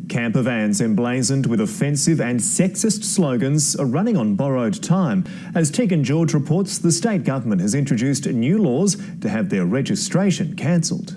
Camper vans emblazoned with offensive and sexist slogans are running on borrowed time. As Tegan George reports, the state government has introduced new laws to have their registration cancelled.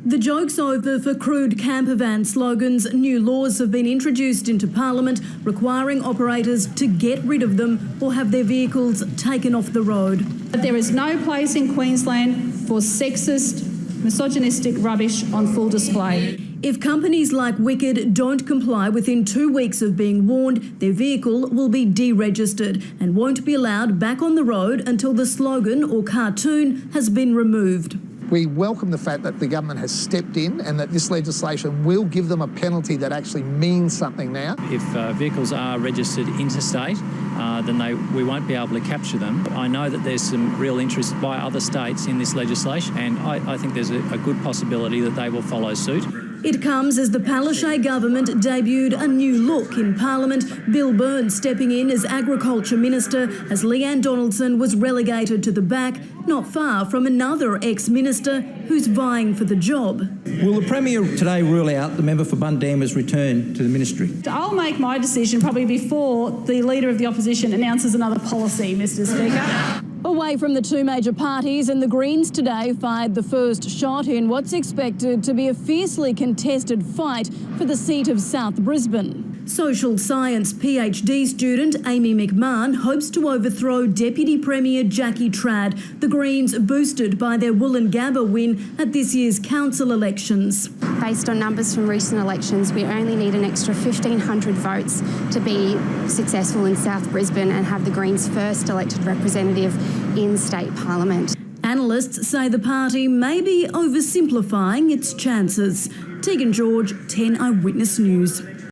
The joke's over for crude camper van slogans. New laws have been introduced into Parliament requiring operators to get rid of them or have their vehicles taken off the road. There is no place in Queensland for sexist, misogynistic rubbish on full display. If companies like Wicked don't comply within 2 weeks of being warned, their vehicle will be deregistered and won't be allowed back on the road until the slogan or cartoon has been removed. We welcome the fact that the government has stepped in and that this legislation will give them a penalty that actually means something now. If vehicles are registered interstate, then we won't be able to capture them. I know that there's some real interest by other states in this legislation, and I think there's a good possibility that they will follow suit. It comes as the Palaszczuk Government debuted a new look in Parliament, Bill Burns stepping in as Agriculture Minister as Leanne Donaldson was relegated to the back, not far from another ex-minister who's vying for the job. Will the Premier today rule out the member for Bundama's return to the ministry? I'll make my decision probably before the Leader of the Opposition announces another policy, Mr Speaker. Away from the two major parties, and the Greens today fired the first shot in what's expected to be a fiercely contested fight for the seat of South Brisbane. Social science PhD student Amy McMahon hopes to overthrow Deputy Premier Jackie Trad, the Greens boosted by their Wollongabba win at this year's council elections. Based on numbers from recent elections, we only need an extra 1,500 votes to be successful in South Brisbane and have the Greens' first elected representative in state parliament. Analysts say the party may be oversimplifying its chances. Tegan George, 10 Eyewitness News.